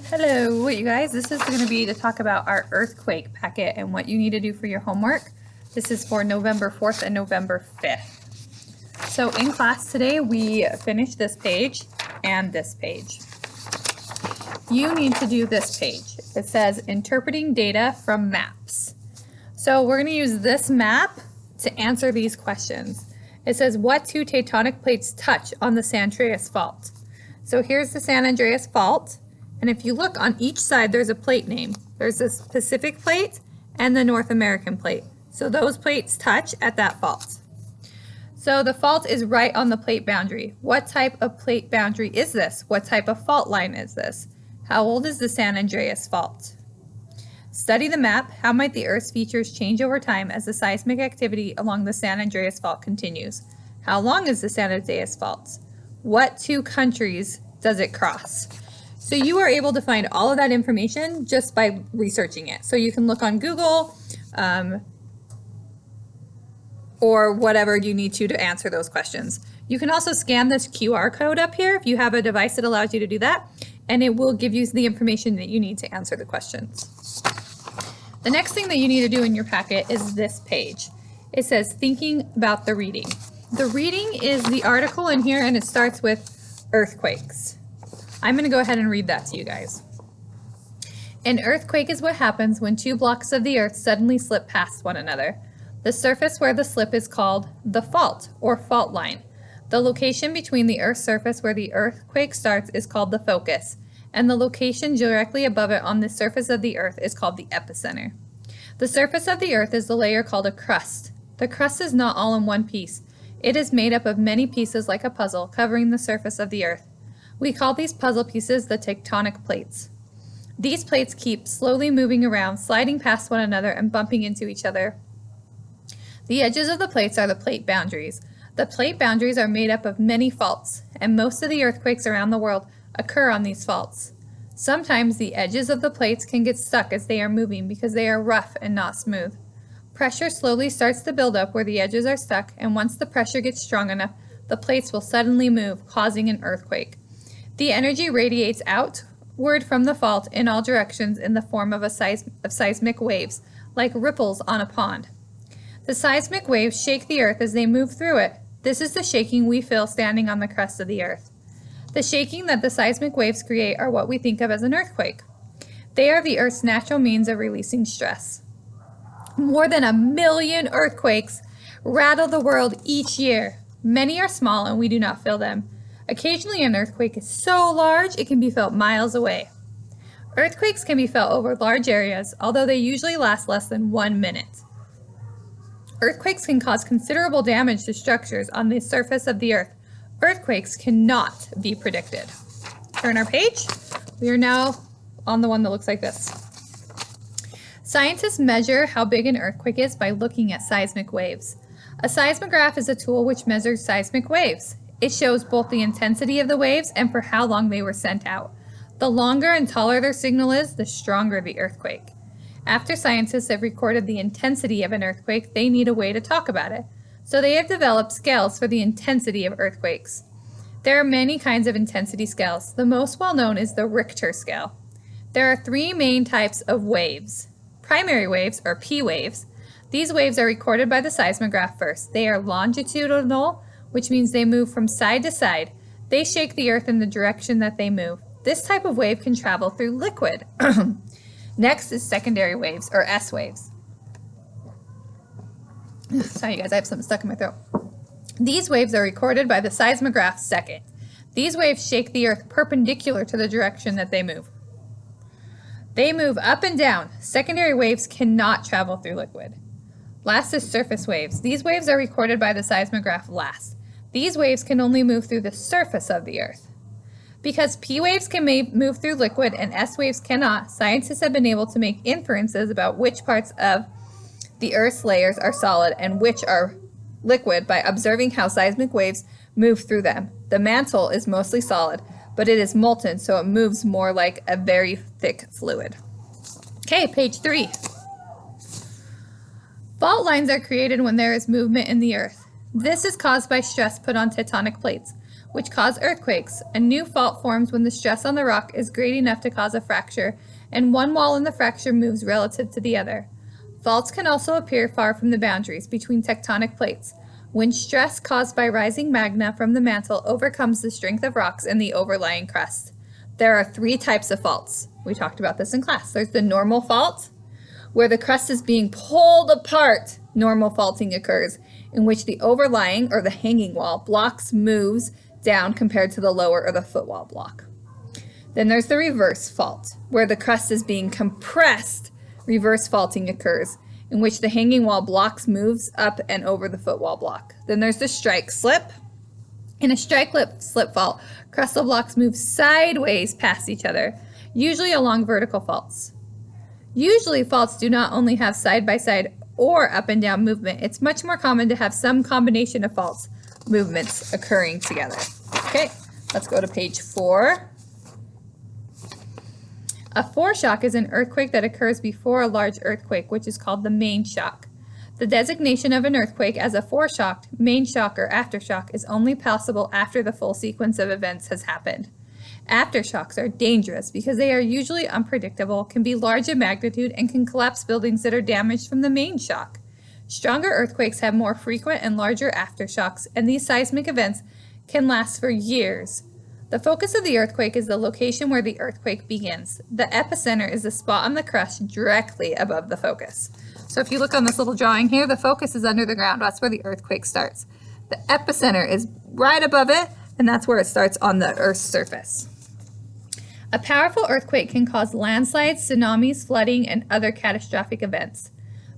Hello, you guys. This is going to be to talk about our earthquake packet and what you need to do for your homework. This is for November 4th and November 5th. So in class today, we finished this page and this page. You need to do this page. It says interpreting data from maps. So we're going to use this map to answer these questions. It says, what two tectonic plates touch on the San Andreas Fault? So here's the San Andreas Fault. And if you look on each side, there's a plate name. There's this Pacific plate and the North American plate. So those plates touch at that fault. So the fault is right on the plate boundary. What type of plate boundary is this? What type of fault line is this? How old is the San Andreas Fault? Study the map. How might the Earth's features change over time as the seismic activity along the San Andreas Fault continues? How long is the San Andreas Fault? What two countries does it cross? So you are able to find all of that information just by researching it. So you can look on Google or whatever you need to answer those questions. You can also scan this QR code up here if you have a device that allows you to do that, and it will give you the information that you need to answer the questions. The next thing that you need to do in your packet is this page. It says thinking about the reading. The reading is the article in here, and it starts with earthquakes. I'm going to go ahead and read that to you guys. An earthquake is what happens when two blocks of the earth suddenly slip past one another. The surface where the slip is called the fault or fault line. The location between the earth's surface where the earthquake starts is called the focus, and the location directly above it on the surface of the earth is called the epicenter. The surface of the earth is the layer called a crust. The crust is not all in one piece. It is made up of many pieces like a puzzle covering the surface of the earth. We call these puzzle pieces the tectonic plates. These plates keep slowly moving around, sliding past one another and bumping into each other. The edges of the plates are the plate boundaries. The plate boundaries are made up of many faults, and most of the earthquakes around the world occur on these faults. Sometimes the edges of the plates can get stuck as they are moving because they are rough and not smooth. Pressure slowly starts to build up where the edges are stuck, and once the pressure gets strong enough, the plates will suddenly move, causing an earthquake. The energy radiates outward from the fault in all directions in the form of seismic waves, like ripples on a pond. The seismic waves shake the earth as they move through it. This is the shaking we feel standing on the crust of the earth. The shaking that the seismic waves create are what we think of as an earthquake. They are the earth's natural means of releasing stress. More than 1 million earthquakes rattle the world each year. Many are small and we do not feel them. Occasionally, an earthquake is so large it can be felt miles away. Earthquakes can be felt over large areas, although they usually last less than 1 minute. Earthquakes can cause considerable damage to structures on the surface of the earth. Earthquakes cannot be predicted. Turn our page. We are now on the one that looks like this. Scientists measure how big an earthquake is by looking at seismic waves. A seismograph is a tool which measures seismic waves. It shows both the intensity of the waves and for how long they were sent out. The longer and taller their signal is, the stronger the earthquake. After scientists have recorded the intensity of an earthquake, they need a way to talk about it. So they have developed scales for the intensity of earthquakes. There are many kinds of intensity scales. The most well-known is the Richter scale. There are 3 main types of waves. Primary waves, or P waves. These waves are recorded by the seismograph first. They are longitudinal, which means they move from side to side. They shake the earth in the direction that they move. This type of wave can travel through liquid. Next is secondary waves, or S waves. Sorry you guys, I have something stuck in my throat. These waves are recorded by the seismograph second. These waves shake the earth perpendicular to the direction that they move. They move up and down. Secondary waves cannot travel through liquid. Last is surface waves. These waves are recorded by the seismograph last. These waves can only move through the surface of the earth. Because P waves can move through liquid and S waves cannot, scientists have been able to make inferences about which parts of the Earth's layers are solid and which are liquid by observing how seismic waves move through them. The mantle is mostly solid, but it is molten, so it moves more like a very thick fluid. Okay, page 3. Fault lines are created when there is movement in the earth. This is caused by stress put on tectonic plates, which cause earthquakes. A new fault forms when the stress on the rock is great enough to cause a fracture, and one wall in the fracture moves relative to the other. Faults can also appear far from the boundaries between tectonic plates, when stress caused by rising magma from the mantle overcomes the strength of rocks in the overlying crust. There are 3 types of faults. We talked about this in class. There's the normal fault, where the crust is being pulled apart. Normal faulting occurs, in which the overlying or the hanging wall blocks moves down compared to the lower or the footwall block. Then there's the reverse fault, where the crust is being compressed. Reverse faulting occurs, in which the hanging wall blocks moves up and over the footwall block. Then there's the strike slip. In a strike slip fault, crustal blocks move sideways past each other, usually along vertical faults. Usually faults do not only have side-by-side or up and down movement. It's much more common to have some combination of faults movements occurring together. Okay, let's go to page 4. A foreshock is an earthquake that occurs before a large earthquake, which is called the main shock. The designation of an earthquake as a foreshock, main shock, or aftershock is only possible after the full sequence of events has happened. Aftershocks are dangerous because they are usually unpredictable, can be large in magnitude, and can collapse buildings that are damaged from the main shock. Stronger earthquakes have more frequent and larger aftershocks, and these seismic events can last for years. The focus of the earthquake is the location where the earthquake begins. The epicenter is the spot on the crust directly above the focus. So if you look on this little drawing here, the focus is under the ground. That's where the earthquake starts. The epicenter is right above it, and that's where it starts on the Earth's surface. A powerful earthquake can cause landslides, tsunamis, flooding, and other catastrophic events.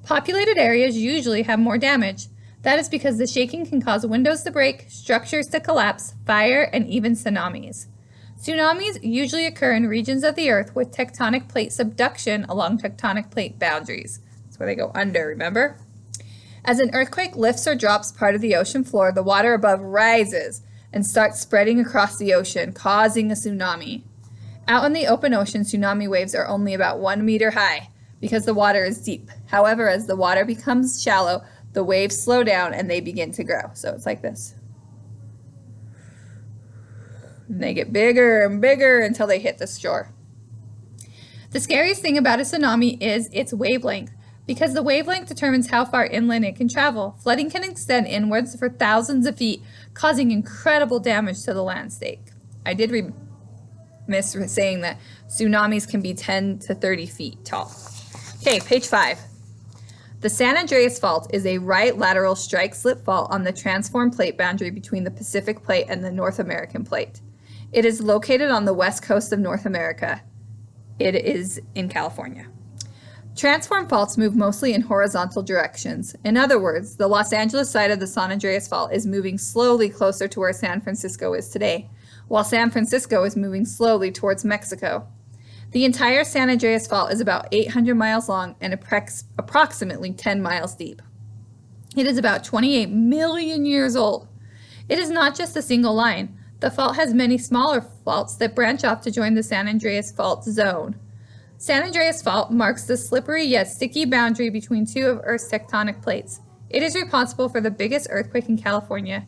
Populated areas usually have more damage. That is because the shaking can cause windows to break, structures to collapse, fire, and even tsunamis. Tsunamis usually occur in regions of the Earth with tectonic plate subduction along tectonic plate boundaries. That's where they go under, remember? As an earthquake lifts or drops part of the ocean floor, the water above rises and starts spreading across the ocean, causing a tsunami. Out in the open ocean, tsunami waves are only about 1 meter high because the water is deep. However, as the water becomes shallow, the waves slow down and they begin to grow. So it's like this. And they get bigger and bigger until they hit the shore. The scariest thing about a tsunami is its wavelength, because the wavelength determines how far inland it can travel. Flooding can extend inwards for thousands of feet, causing incredible damage to the landscape. I did miss saying that tsunamis can be 10 to 30 feet tall. Okay, page 5. The San Andreas Fault is a right lateral strike-slip fault on the transform plate boundary between the Pacific Plate and the North American Plate. It is located on the west coast of North America. It is in California. Transform faults move mostly in horizontal directions. In other words, the Los Angeles side of the San Andreas Fault is moving slowly closer to where San Francisco is today, while San Francisco is moving slowly towards Mexico. The entire San Andreas Fault is about 800 miles long and approximately 10 miles deep. It is about 28 million years old. It is not just a single line. The fault has many smaller faults that branch off to join the San Andreas Fault zone. San Andreas Fault marks the slippery yet sticky boundary between two of Earth's tectonic plates. It is responsible for the biggest earthquake in California,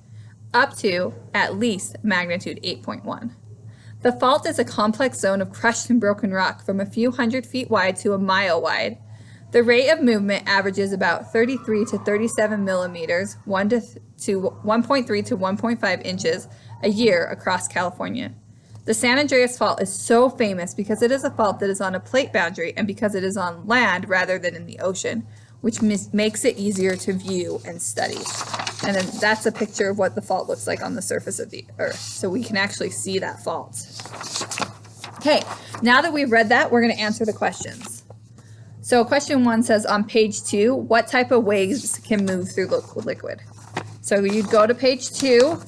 up to at least magnitude 8.1. The fault is a complex zone of crushed and broken rock from a few hundred feet wide to a mile wide. The rate of movement averages about 33 to 37 millimeters, 1.3 to 1.5 inches a year across California. The San Andreas Fault is so famous because it is a fault that is on a plate boundary and because it is on land rather than in the ocean, which makes it easier to view and study. And then that's a picture of what the fault looks like on the surface of the Earth. So we can actually see that fault. Okay, now that we've read that, we're going to answer the questions. So question 1 says on page 2, what type of waves can move through liquid? So you'd go to page 2,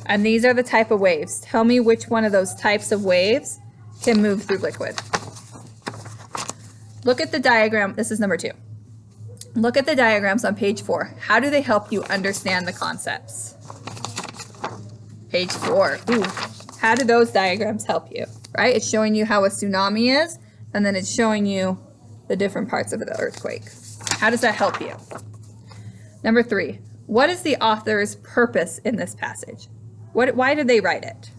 and these are the type of waves. Tell me which one of those types of waves can move through liquid. Look at the diagram. This is number 2. Look at the diagrams on page 4. How do they help you understand the concepts? Page 4. Ooh, how do those diagrams help you? Right? It's showing you how a tsunami is, and then it's showing you the different parts of the earthquake. How does that help you? Number 3. What is the author's purpose in this passage? Why did they write it?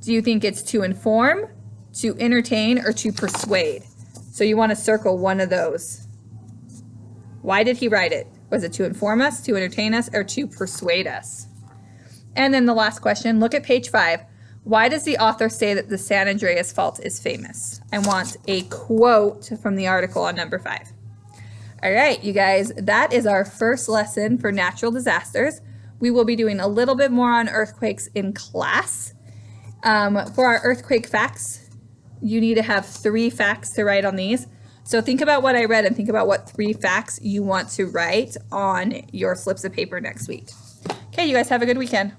Do you think it's to inform, to entertain, or to persuade? So you want to circle one of those. Why did he write it? Was it to inform us, to entertain us, or to persuade us? And then the last question, look at page 5. Why does the author say that the San Andreas Fault is famous? I want a quote from the article on number 5. All right, you guys, that is our first lesson for natural disasters. We will be doing a little bit more on earthquakes in class. For our earthquake facts, you need to have 3 facts to write on these. So think about what I read and think about what 3 facts you want to write on your slips of paper next week. Okay, you guys have a good weekend.